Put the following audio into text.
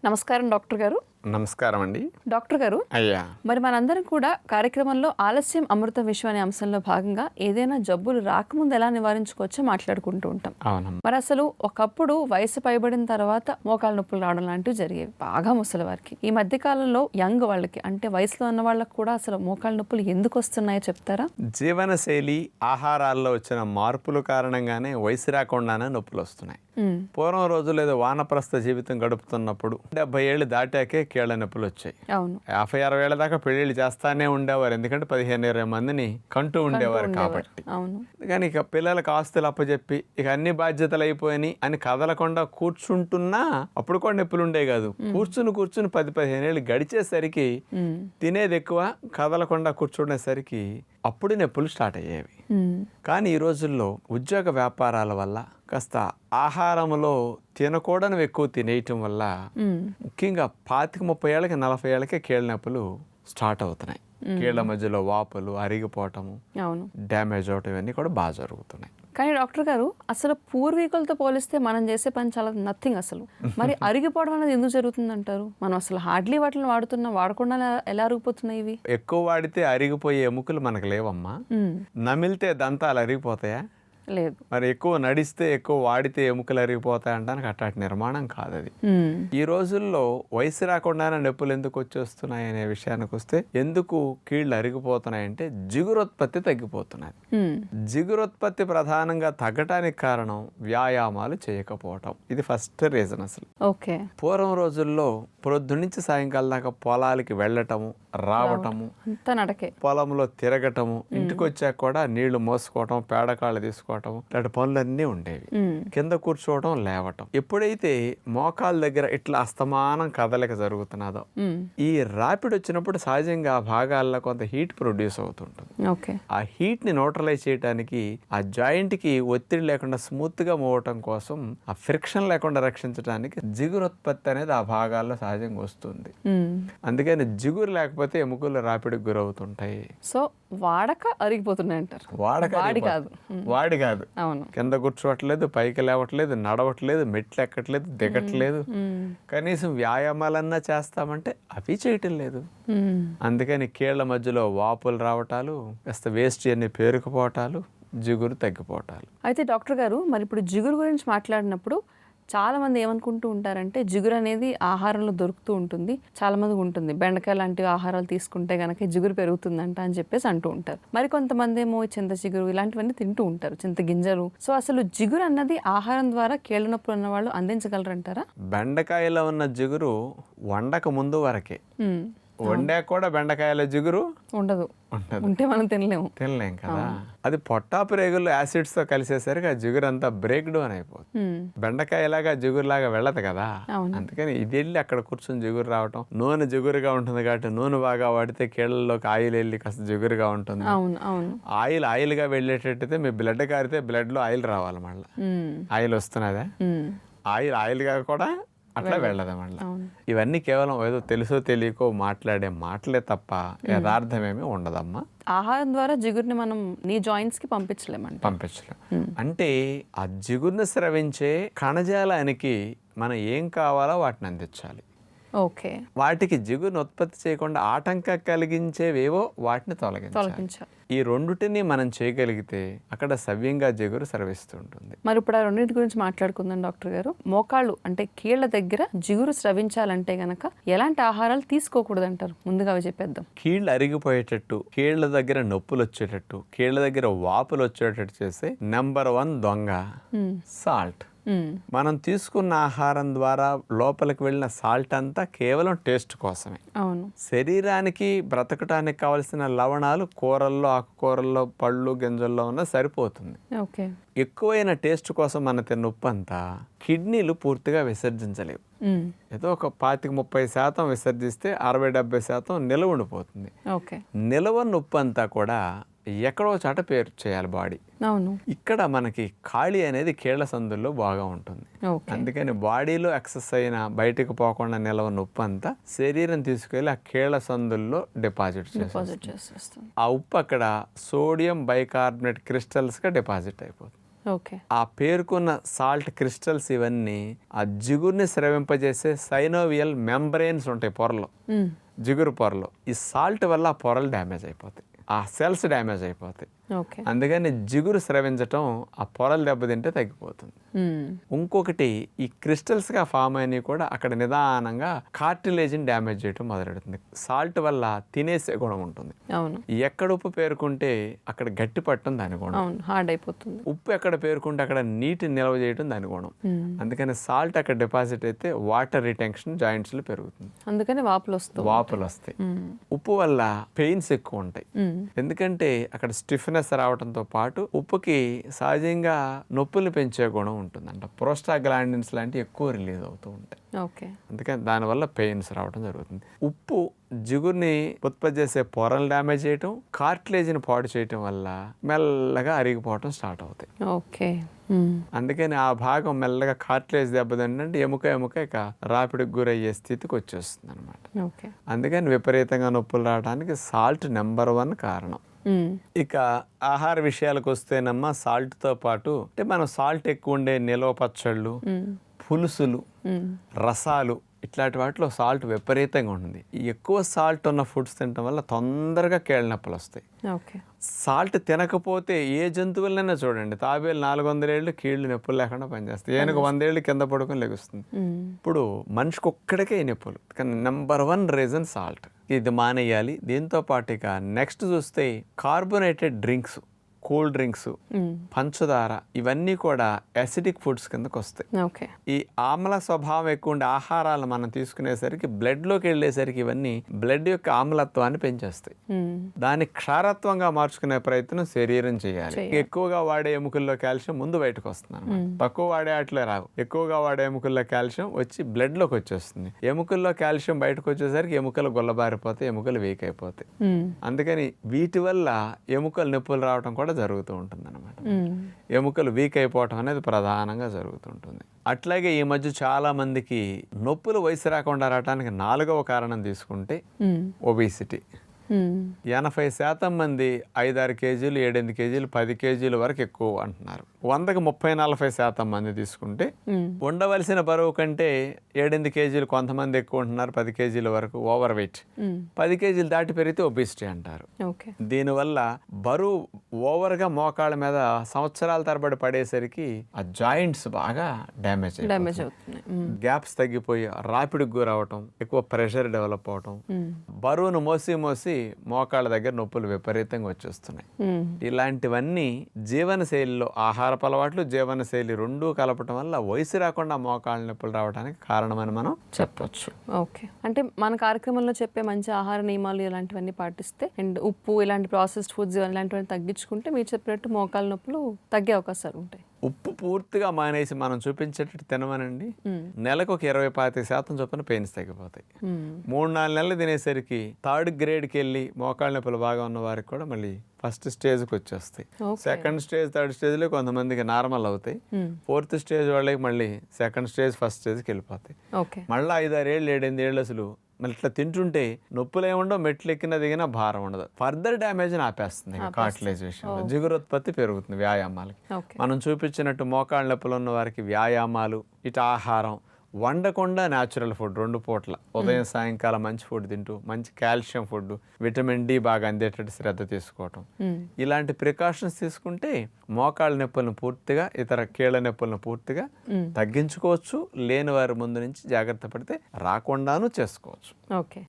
నమస్కారం డాక్టర్ గారు. నమస్కారం అండి. డాక్టర్ గారు, అయ్యా, మరి మనందరం కూడా కార్యక్రమంలో ఆలస్యం అమృతం విషయం అనే అంశంలో భాగంగా ఏదైనా జబ్బులు రాకముందు ఎలా నివారించుకోవచ్చో మాట్లాడుకుంటూ ఉంటాం. అవునమ్మా. మరి అసలు ఒకప్పుడు వయసు పైబడిన తర్వాత మోకాళ్ళ నొప్పులు రావడం లాంటివి జరిగేవి బాగా ముసలి వారికి. ఈ మధ్య కాలంలో యంగ్ వాళ్ళకి, అంటే వయసులో ఉన్న వాళ్ళకి కూడా అసలు మోకాళ్ళ నొప్పులు ఎందుకు వస్తున్నాయో చెప్తారా? జీవనశైలి, ఆహారాల్లో వచ్చిన మార్పుల కారణంగానే వయసు రాకుండానే నొప్పులు వస్తున్నాయి. పూర్వం రోజులు ఏదో వానప్రస్థ జీవితం గడుపుతున్నప్పుడు 70 ఏళ్ళు దాటాకే కీళ్ళ నొప్పులు వచ్చాయి. అవును, 50-60 ఏళ్ళ దాకా పెళ్లిళ్ళు చేస్తానే ఉండేవారు, ఎందుకంటే 15-20 మందిని కంటూ ఉండేవారు కాబట్టి. అవును. కానీ ఇక పిల్లలకు ఆస్తులు అప్పచెప్పి ఇక అన్ని బాధ్యతలు అయిపోయినాయి అని కదలకుండా కూర్చుంటున్నా అప్పుడు కూడా నొప్పులు ఉండే కాదు. కూర్చుని 10-15 ఏళ్ళు గడిచేసరికి తినేది ఎక్కువ, కదలకుండా కూర్చునేసరికి అప్పుడు నొప్పులు స్టార్ట్ అయ్యేవి. కానీ ఈ రోజుల్లో ఉద్యోగ వ్యాపారాల వల్ల కాస్త ఆహారంలో తినకూడనివి ఎక్కువ తినేయటం వల్ల ముఖ్యంగా 25-30 ఏళ్ళకి 40 ఏళ్ళకే కీళ్ళ నొప్పులు స్టార్ట్ అవుతున్నాయి. కీళ్ళ మధ్యలో వాపులు, అరిగిపోవటము, డ్యామేజ్ అవటం ఇవన్నీ కూడా బాగా జరుగుతున్నాయి. కానీ డాక్టర్ గారు, అసలు పూర్వీకులతో పోలిస్తే మనం చేసే పని చాలా నథింగ్ అసలు. మరి అరిగిపోవడం అనేది ఎందుకు జరుగుతుంది అంటారు? మనం అసలు హార్డ్లీ వాటిని వాడకుండా ఎలా అరిగిపోతున్నాయి ఇవి? ఎక్కువ వాడితే అరిగిపోయే ఎముకలు మనకు లేవమ్మా. నమిలితే దంతాలు అరిగిపోతాయా? లేదు. మరి ఎక్కువ నడిస్తే, ఎక్కువ వాడితే ఎముకలు అరిగిపోతాయి అంటానికి అట్లాంటి నిర్మాణం కాదు అది. ఈ రోజుల్లో వయసు రాకుండానే నొప్పులు ఎందుకు వచ్చేస్తున్నాయి అనే విషయానికి వస్తే, ఎందుకు కీళ్ళు అరిగిపోతున్నాయంటే జిగురోత్పత్తి తగ్గిపోతున్నది. జిగురోత్పత్తి ప్రధానంగా తగ్గటానికి కారణం వ్యాయామాలు చేయకపోవటం. ఇది ఫస్ట్ రీజన్ అసలు. ఓకే. పూర్వం రోజుల్లో పొద్దున్న నుంచి సాయంకాలం దాకా పొలాలకి వెళ్ళటము, రావటము, నడకే, పొలంలో తిరగటము, ఇంటికి వచ్చాక కూడా నీళ్లు మోసుకోవటం, పేడకాళ్ళు తీసుకోవటం, ఇలాంటి పనులన్నీ ఉండేవి. కింద కూర్చోవటం, లేవటం. ఎప్పుడైతే మోకాళ్ళ దగ్గర ఇట్లా అస్తమానం కదలిక జరుగుతున్నదో, ఈ ర్యాపిడ్ వచ్చినప్పుడు సహజంగా ఆ భాగాల్లో కొంత హీట్ ప్రొడ్యూస్ అవుతుంటుంది. ఆ హీట్ ని న్యూట్రలైజ్ చేయడానికి, ఆ జాయింట్ కి ఒత్తిడి లేకుండా స్మూత్ గా మోవటం కోసం, ఆ ఫ్రిక్షన్ లేకుండా రక్షించడానికి జిగురోత్పత్తి అనేది ఆ భాగాల్లో సహజంగా వస్తుంది. అందుకని జిగురు లేకపోతే ఎముకలు రాపిడికి గురవుతుంటాయి. సో వాడక అరిగిపోతున్నాయి అంటారు. వాడి కాదు. అవును. కింద కూర్చోవట్లేదు, పైకి లేవట్లేదు, నడవట్లేదు, మెట్లు ఎక్కట్లేదు, దిగట్లేదు. కనీసం వ్యాయామాలన్నా చేస్తామంటే అవి చేయటం లేదు. అందుకని కీళ్ల మధ్యలో వాపులు రావటాలు, కాస్త వేస్ట్ అన్ని పేరుకుపోవటాలు, జిగురు తగ్గిపోవటాలు. అయితే డాక్టర్ గారు, మరి ఇప్పుడు జిగురు గురించి మాట్లాడినప్పుడు చాలా మంది ఏమనుకుంటూ ఉంటారంటే, జిగురు అనేది ఆహారంలో దొరుకుతూ ఉంటుంది, చాలా మందికి ఉంటుంది. బెండకాయ లాంటి ఆహారాలు తీసుకుంటే గనక జిగురు పెరుగుతుందంట అని చెప్పేసి అంటూ ఉంటారు. మరి కొంతమంది ఏమో చింత చిగురు ఇలాంటివన్నీ తింటూ ఉంటారు, చింత గింజలు. సో అసలు జిగురు అన్నది ఆహారం ద్వారా కీళ్ళ నొప్పులు ఉన్న వాళ్ళు అందించగలరంటారా? బెండకాయలో ఉన్న జిగురు వండక ముందు వరకే. వండాక కూడా బెండకాయల జిగురు ఉండదు. ఉంటే మనం తినలేం కదా. అది పొట్టాపు రేగులు యాసిడ్స్ తో కలిసేసరికి ఆ జిగురు అంతా బ్రేక్ డౌన్ అయిపోతుంది. బెండకాయలాగా జిగురులాగా వెళ్ళదు కదా. అందుకని ఇది వెళ్ళి అక్కడ కూర్చొని జిగురు రావటం. నూనె జిగురుగా ఉంటుంది కాబట్టి నూనె బాగా వాడితే కీళ్ళలోకి ఆయిల్ వెళ్ళి కాస్త జిగురుగా ఉంటుంది. ఆయిల్ గా వెళ్ళేటట్టయితే మీ బ్లడ్ కారితే బ్లడ్ లో ఆయిల్ రావాలి. మళ్ళీ ఆయిల్ వస్తున్నదా? ఆయిల్ గా కూడా అట్లా వెళ్ళదు మళ్ళీ. ఇవన్నీ కేవలం ఏదో తెలుసో తెలియకో మాట్లాడే మాటలే తప్ప యథార్థమేమీ ఉండదమ్మా. ఆహారం ద్వారా జిగురుని మనం నీ జాయింట్స్ కి పంపించలేం. అంటే ఆ జిగురుని స్రవించే కణజాలానికి మనం ఏం కావాలో వాటిని అందించాలి. ఓకే. వాటికి జిగురుని ఉత్పత్తి చేయకుండా ఆటంకం కలిగించేవేవో వాటిని తొలగించాలి. ఈ రెండుటిని మనం చేయగలిగితే అక్కడ సవ్యంగా జిగురు స్రవిస్తుంటుంది. మరి ఇప్పుడు ఆ రెండింటి గురించి మాట్లాడుకుందాం డాక్టర్ గారు. మోకాళ్ళు అంటే కీళ్ల దగ్గర జిగురు స్రవించాలంటే గనక ఎలాంటి ఆహారాలు తీసుకోకూడదు అంటారు? ముందుగా అవి చెప్పేద్దాం. కీళ్ళు అరిగిపోయేటట్టు, కీళ్ల దగ్గర నొప్పులు వచ్చేటట్టు, కీళ్ల దగ్గర వాపులు వచ్చేటట్టు చేసే నెంబర్ 1 దొంగ సాల్ట్. మనం తీసుకున్న ఆహారం ద్వారా లోపలికి వెళ్ళిన సాల్ట్ అంతా కేవలం టేస్ట్ కోసమే. శరీరానికి బ్రతకటానికి కావలసిన లవణాలు కూరల్లో, ఆకుకూరల్లో, పళ్ళు, గింజల్లో ఉన్న సరిపోతుంది. ఎక్కువైన టేస్ట్ కోసం మన తిన్న ఉప్పు అంతా కిడ్నీలు పూర్తిగా విసర్జించలేవు. ఏదో ఒక 25-30% విసర్జిస్తే 60-70% నిలవ ఉండిపోతుంది. నిలవ ఉప్పు అంతా కూడా ఎక్కడో చాట పేరు చేయాలి బాడీ. ఇక్కడ మనకి ఖాళీ అనేది కీళ్ల సందుల్లో బాగా ఉంటుంది. అందుకని బాడీలో ఎక్సెస్ అయిన బయటకు పోకుండా నిలవ ఉప్పు అంతా శరీరం తీసుకెళ్లి ఆ కీళ్ల సందుల్లో డిపాజిట్ చేస్తుంది. ఆ ఉప్పు అక్కడ సోడియం బైకార్బోనేట్ క్రిస్టల్స్ గా డిపాజిట్ అయిపోతుంది. ఓకే. ఆ పేరుకున్న సాల్ట్ క్రిస్టల్స్ ఇవన్నీ ఆ జిగురుని స్రవింపజేసే సైనోవియల్ మెంబ్రెయిన్స్ ఉంటాయి పొరలో, జిగురు పొరలో. ఈ సాల్ట్ వల్ల ఆ పొరలు డ్యామేజ్ అయిపోతాయి, ఆ సెల్స్ డ్యామేజ్ అయిపోతాయి. ఓకే. అందుకని జిగురు స్రవించటం ఆ పొరలు దెబ్బతింటే తగ్గిపోతుంది. ఇంకొకటి ఈ క్రిస్టల్స్గా ఫామ్ అయినవి కూడా అక్కడ నిదానంగా కార్టిలేజ్ని డ్యామేజ్ చేయడం మొదలెడుతుంది. సాల్ట్ వల్ల తినేసే గుణం ఉంటుంది. అవును. ఎక్కడ ఉప్పు పేరుకుంటే అక్కడ గట్టి పట్టడం దాని గుణం. అవును, హార్డ్ అయిపోతుంది. ఉప్పు ఎక్కడ పేరుకుంటే అక్కడ నీటిని నిల్వ చేయడం దాని గుణం. అందుకని సాల్ట్ అక్కడ డిపాజిట్ అయితే వాటర్ రిటెన్షన్ జాయింట్స్లో పెరుగుతుంది, అందుకని వాపులు వస్తాయి. ఉప్పు వల్ల పెయిన్స్ ఎక్కువ ఉంటాయి, ఎందుకంటే అక్కడ స్టిఫ్నెస్ రావడంతో పాటు ఉప్పుకి సహజంగా నొప్పులు పెంచే గుణం ఉంటుందంట. ప్రోస్టాగ్లాండిన్స్ లాంటివి ఎక్కువ రిలీజ్ అవుతూ ఉంటాయి. ఓకే. అందుకని దానివల్ల పెయిన్స్ రావడం జరుగుతుంది. ఉప్పు జిగురుని ఉత్పత్తి చేసే పొరలు డ్యామేజ్ చేయటం, కార్టిలేజ్ని పాడు చేయటం వల్ల మెల్లగా అరిగిపోవటం స్టార్ట్ అవుతాయి. ఓకే. అందుకని ఆ భాగం మెల్లగా కార్టిలేజ్ దెబ్బతింటే ఎముక ఇక రాపిడికి గురయ్యే స్థితికి వచ్చేస్తుంది అనమాట. ఓకే. అందుకని విపరీతంగా నొప్పులు రావడానికి సాల్ట్ నెంబర్ 1 కారణం. ఇక ఆహార విషయాలకు వస్తేనమ్మా, సాల్ట్తో పాటు అంటే మనం సాల్ట్ ఎక్కువ ఉండే నిలవ పచ్చళ్ళు, పులుసులు, రసాలు ఇట్లాంటి వాటిలో సాల్ట్ విపరీతంగా ఉంటుంది. ఎక్కువ సాల్ట్ ఉన్న ఫుడ్స్ తినడం వల్ల తొందరగా కీళ్ళ నొప్పులు వస్తాయి. ఓకే. సాల్ట్ తినకపోతే ఏ జంతువులైనా చూడండి, తాబేలు 400 ఏళ్ళు కీళ్ళు నొప్పులు లేకుండా పనిచేస్తాయి, ఏనుగు 100 ఏళ్ళు కింద పడుకొని లెగుస్తుంది. ఇప్పుడు మనిషికి ఒక్కడికే నొప్పులు, కానీ నెంబర్ 1 రీజన్ సాల్ట్. ఇది మానేయాలి. దీంతో పాటు ఇక నెక్స్ట్ చూస్తే కార్బోనేటెడ్ డ్రింక్స్, కూల్ డ్రింక్స్, పంచదార ఇవన్నీ కూడా యాసిడిక్ ఫుడ్స్ కిందకు వస్తాయి. ఓకే. ఈ ఆమ్ల స్వభావం ఎక్కువ ఉండే ఆహారాలు మనం తీసుకునేసరికి బ్లడ్లోకి వెళ్ళేసరికి ఇవన్నీ బ్లడ్ యొక్క ఆమ్లత్వాన్ని పెంచేస్తాయి. దాన్ని క్షారత్వంగా మార్చుకునే ప్రయత్నం శరీరం చేయాలి. ఎక్కువగా వాడే ఎముకల్లో కాల్షియం ముందు బయటకు వస్తుంది అన్నమాట. తక్కువ వాడే అట్లే రావు. ఎక్కువగా వాడే ఎముకల్లో కాల్షియం వచ్చి బ్లడ్లోకి వచ్చేస్తుంది. ఎముకల్లో కాల్షియం బయటకు వచ్చేసరికి ఎముకలు గొల్లబారిపోతాయి, ఎముకలు వీక్ అయిపోతాయి. అందుకని వీటి వల్ల ఎముకలు నొప్పులు రావడం కూడా జరుగుతూ ఉంటుంది అనమాట. ఎముకలు వీక్ అయిపోవటం అనేది ప్రధానంగా జరుగుతుంటుంది. అట్లాగే ఈ మధ్య చాలా మందికి నొప్పులు వయసు రాకుండా రావడానికి 4వ కారణం తీసుకుంటే ఒబేసిటీ. 80% మంది 5-6 కేజీలు, 7-8 కేజీలు, 10 కేజీల వరకు ఎక్కువ అంటున్నారు. 100కి 30-40% మంది తీసుకుంటే ఉండవలసిన బరువు కంటే 7-8 కేజీలు కొంతమంది ఎక్కువ ఉంటున్నారు, 10 కేజీల వరకు ఓవర్ వెయిట్. 10 కేజీలు దాటి పెరిగితే ఒబేసిటీ అంటారు. దీనివల్ల బరువు ఓవర్గా మోకాళ్ళ మీద సంవత్సరాల తరబడి పడేసరికి ఆ జాయింట్స్ బాగా డ్యామేజ్ అవుతున్నాయి. గ్యాప్స్ తగ్గిపోయి రాపిడికి గురవటం, ఎక్కువ ప్రెషర్ డెవలప్ అవటం, బరువును మోసి మోకాళ్ళ దగ్గర నొప్పులు విపరీతంగా వచ్చేస్తున్నాయి. ఇలాంటివన్నీ జీవనశైలిలో, ఆహారపు అలవాట్లు, జీవనశైలి రెండూ కలపటం వల్ల వయసు రాకుండా మోకాళ్ళ నొప్పులు రావడానికి కారణమని మనం చెప్పొచ్చు. ఓకే. అంటే మన కార్యక్రమంలో చెప్పే మంచి ఆహార నియమాలు ఇలాంటివన్నీ పాటిస్తే అండ్ ఉప్పు, ఇలాంటి ప్రాసెస్డ్ ఫుడ్స్ ఇలాంటివన్నీ తగ్గించుకుంటే మీరు చెప్పినట్టు మోకాళ్ళ నొప్పులు తగ్గే అవకాశాలు ఉంటాయి. ఉప్పు పూర్తిగా మానేసి మనం చూపించేటట్టు తినమనండి, నెలకు ఒక 20-25% చొప్పున పెయిన్స్ తగ్గిపోతాయి. 3-4 నెలలు తినేసరికి 3rd గ్రేడ్కి వెళ్ళి మోకాళ్ళ నొప్పులు బాగా ఉన్న వారికి కూడా మళ్ళీ ఫస్ట్ స్టేజ్కి వచ్చేస్తాయి. 2nd స్టేజ్, 3rd స్టేజ్లో కొంతమందికి నార్మల్ అవుతాయి. 4th స్టేజ్ వాళ్ళకి మళ్ళీ 2nd స్టేజ్, 1st స్టేజ్కి వెళ్ళిపోతాయి. మళ్ళీ 5-6 ఏళ్ళు, 7-8 ఏళ్ళు అసలు మళ్ళీ ఇట్లా తింటుంటే నొప్పులు ఏముండవు, మెట్లు ఎక్కినా దిగినా భారం ఉండదు. ఫర్దర్ డ్యామేజ్ని ఆపేస్తుంది. కార్టిలేజ్ విషయంలో జిగురోత్పత్తి పెరుగుతుంది వ్యాయామాలకి. మనం చూపించినట్టు మోకాళ్ళ నొప్పులు ఉన్న వారికి వ్యాయామాలు, ఇటు ఆహారం, వండకుండా న్యాచురల్ ఫుడ్ 2 పూట్ల ఉదయం సాయంకాలం మంచి ఫుడ్ తింటూ, మంచి కాల్షియం ఫుడ్, విటమిన్ డి బాగా అందేటట్టు శ్రద్ధ తీసుకోవటం, ఇలాంటి ప్రికాషన్స్ తీసుకుంటే మోకాళ్ళ నొప్పులను పూర్తిగా, ఇతర కీళ్ళ నొప్పులను పూర్తిగా తగ్గించుకోవచ్చు. లేని వారి ముందు నుంచి జాగ్రత్త పడితే రాకుండాను చేసుకోవచ్చు. ఓకే.